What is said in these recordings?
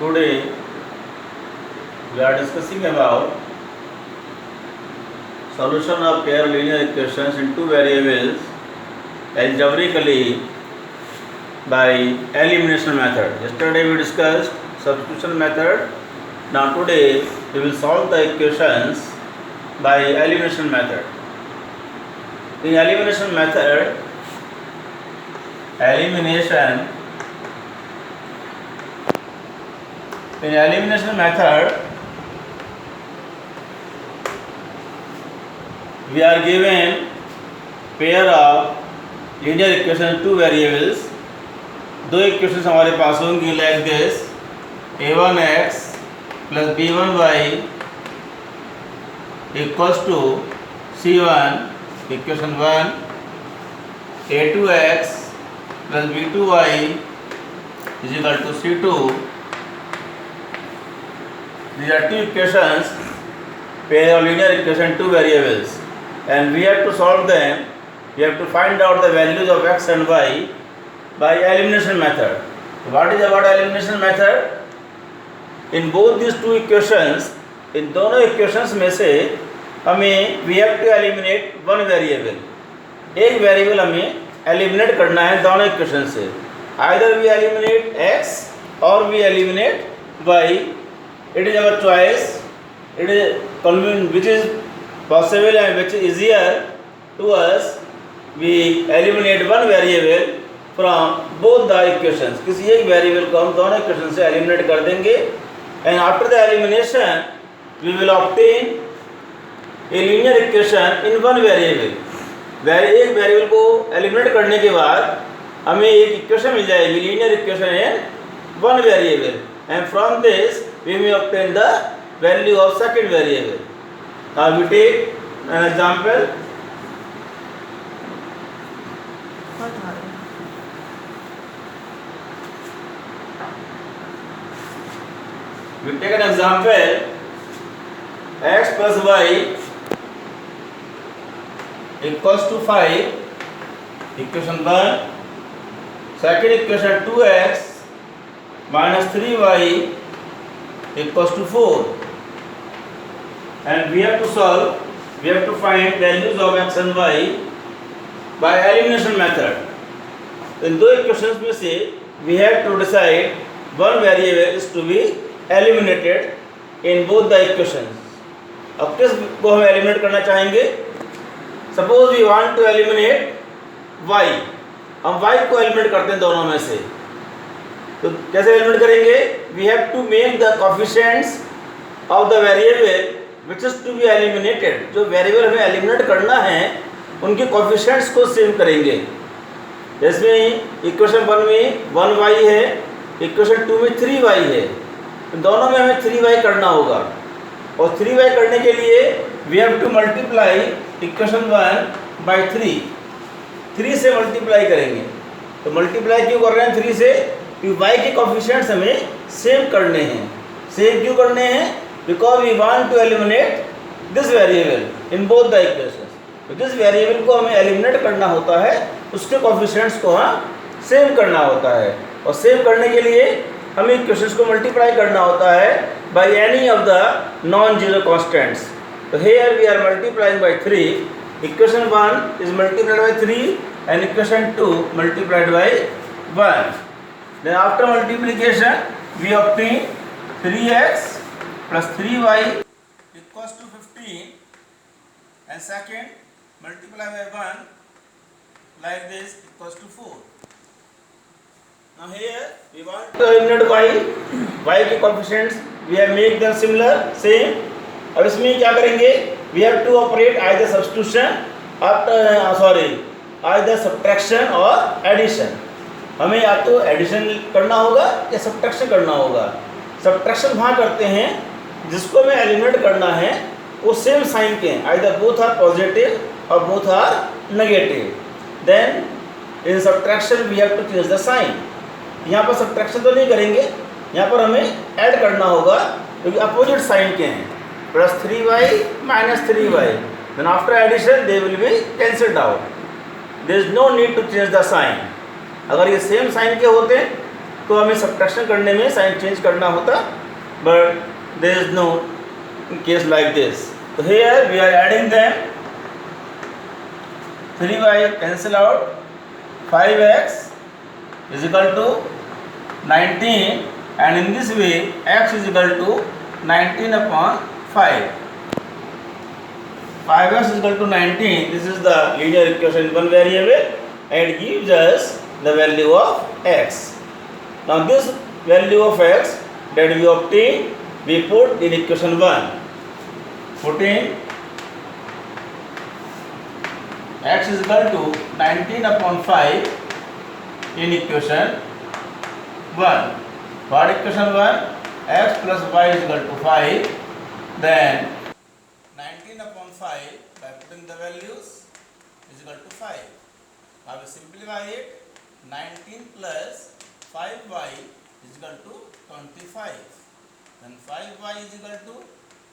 Today we are discussing about solution of pair linear equations in two variables algebraically by elimination method. Yesterday we discussed substitution method. Now today we will solve the equations by elimination method. In elimination method, we are given pair of linear equation two variables. दो equations हमारे पास होंगी like this a1x plus b1y equals to c1 equation 1, a2x plus b2y is equal to c2. These are two equations, pair of linear equation two variables, and we have to solve them. We have to find out the values of x and y by elimination method. What is about elimination method? In both these two equations, in दोनों equations में से हमें we have to eliminate one variable. एक variable हमें eliminate करना है दोनों equations से. Either we eliminate x or we eliminate y. It is our choice. It is which is possible and which is easier to us. We eliminate one variable from both the equations. किसी एक variable को हम दोनों equations से eliminate कर देंगे, and after the elimination we will obtain a linear equation in one variable. एक variable को eliminate करने के बाद हमें एक equation मिल जाएगी, linear equation in one variable, and from this we may obtain the value of second variable. Now we take an example. We take an example, x plus y equals to 5, equation 1. Second equation 2x minus 3y equals to 4. And we have to solve, we have to find values of x and y by elimination method. In दो equations में से we have to decide one variable is to be eliminated in both the equations. अब किस को हम eliminate करना चाहेंगे? Suppose we want to eliminate y. हम y को eliminate करते हैं दोनों में से. तो कैसे eliminate करेंगे? We have to make the coefficients of the variable which is to be eliminated. जो variable हमें eliminate करना है उनके coefficients को सेम करेंगे. जैसे इक्वेशन 1 में 1y है, इक्वेशन 2 में 3y है, तो दोनों में हमें 3y करना होगा, और 3y करने के लिए we have to multiply equation 1 by 3 से मल्टीप्लाई करेंगे. तो मल्टीप्लाई क्यों कर रहे हैं 3 से? क्योंकि y के कोफिशिएंट्स हमें सेम करने हैं. सेम क्यों करने हैं? Because we want to eliminate this variable in both the equations. तो जिस वेरिएबल को हमें एलिमिनेट करना होता है उसके कोफिशिएंट्स को हम सेम करना होता है, और सेम करने के लिए हमें इक्वेशंस को मल्टीप्लाई करना होता है by any of the non zero constants. तो here we are multiplying by 3. Equation 1 is multiplied by 3 and equation 2 multiplied by 1. Then after multiplication we obtain 3x plus 3y equals to 15, and second multiply by 1 like this equals to 4. Now here we want to eliminate y के coefficients we have make them similar same. अब इसमें क्या करेंगे? We have to operate either substitution either subtraction or addition. हमें या तो addition करना होगा या सब्ट्रैक्शन करना होगा. सब्ट्रैक्शन वहाँ करते हैं जिसको हमें एलिमिनेट करना है वो सेम साइन के हैं, आइदर बोथ आर पॉजिटिव और both are negative. Then in subtraction we have to change the sign. यहाँ पर सब्ट्रैक्शन तो नहीं करेंगे, यहाँ पर हमें ऐड करना होगा क्योंकि अपोजिट साइन के हैं. Plus 3y minus 3y. Then after addition they will be cancelled out. There is no need to change the sign. अगर ये सेम साइन के होते तो हमें सब्ट्रैक्शन करने में साइन चेंज करना होता, but there is no case like this. तो here we are adding them. 3y cancel out, 5x is equal to 19, and in this way x is equal to 19 upon 5. 5x is equal to 19. This is the linear equation in one variable and it gives us the value of x. Now this value of x that we obtain, we put in equation 1. Putting x is equal to 19 upon 5 in equation 1. What equation 1? X plus y is equal to 5. Then 19 upon 5 by putting the values is equal to 5. Now we simplify it. 19 plus 5y is equal to 25. Then 5y is equal to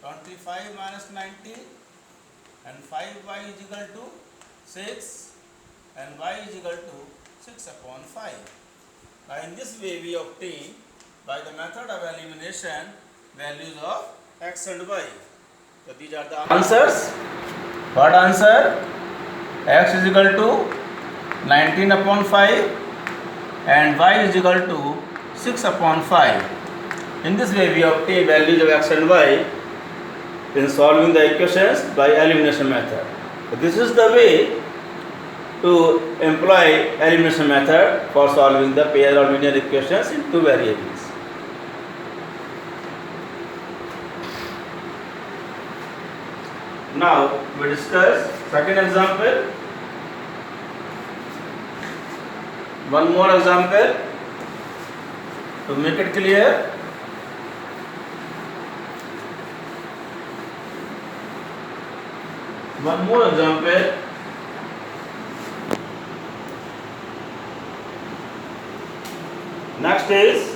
25 minus 19, and 5y is equal to 6, and y is equal to 6 upon 5. Now in this way we obtain by the method of elimination values of x and y. So these are the answers. What answer? X is equal to 19 upon 5 and y is equal to 6 upon 5. In this way we obtain values of x and y in solving the equations by elimination method. So this is the way to employ elimination method for solving the pair or linear equations in two variables. Now we discuss second example. One more example to make it clear. One more example. Next is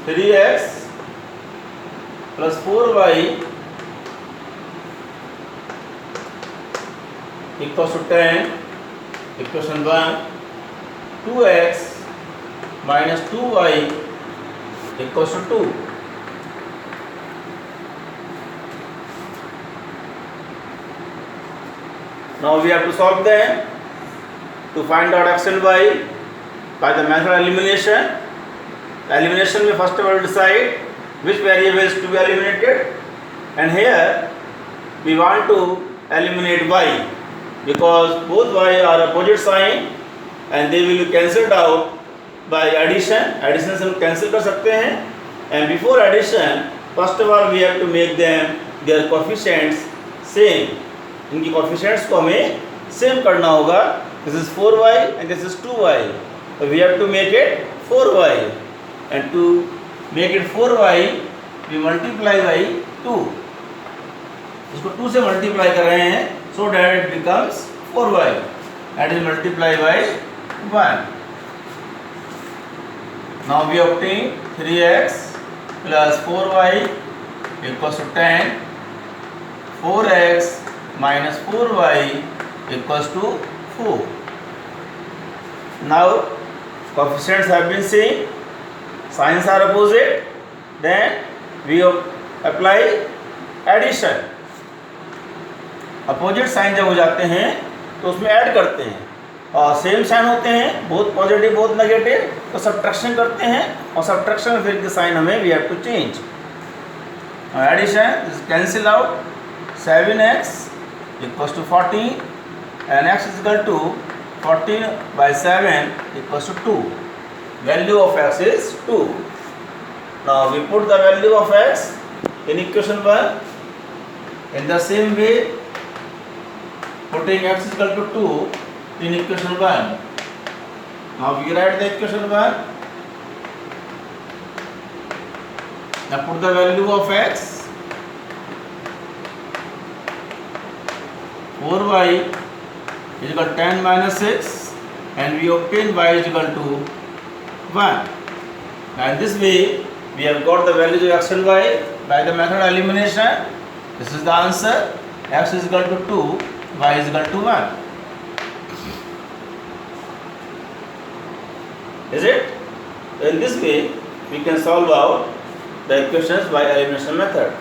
3x plus 4y equals to 10. Equation 1. 2x minus 2y equals to 2. Now we have to solve them to find out x and y by the method of elimination. Elimination में first of all decide which variables to be eliminated, and here we want to eliminate y because both y are opposite sign and they will be cancelled out by addition. Addition से हम cancel कर सकते हैं, and before addition first of all we have to make them their coefficients same. इनकी coefficients को हमें same करना होगा. This is 4y and this is 2y. So we have to make it 4y, and to make it 4y we multiply by 2. इसको 2 से multiply कर रहे हैं so that it becomes 4y. That is multiplied by 1. Now we obtain 3x plus 4y equals to 10. 4x minus 4y equals to 4. Now coefficients have been seen, signs are opposite, then we apply addition. Opposite sign जब हो जाते हैं तो उसमें add करते हैं, और same sign होते हैं बहुत पॉजिटिव बहुत नेगेटिव तो सब्ट्रैक्शन करते हैं, और सब्ट्रैक्शन में फिर के साइन हमें we have to change. Addition cancel out. 7x equals to 14 and x is equal to 14 by 7 equals to 2. Value of x is 2. Now we put the value of x in equation 1. In the same way, putting x is equal to 2 in equation 1. Now we write the equation 1. Now put the value of x. 4y is equal to 10 minus 6, and we obtain y is equal to 1. And this way we have got the values of x and y by the method of elimination. This is the answer. X is equal to 2, y is equal to 1. Is it? In this way, we can solve out the equations by elimination method.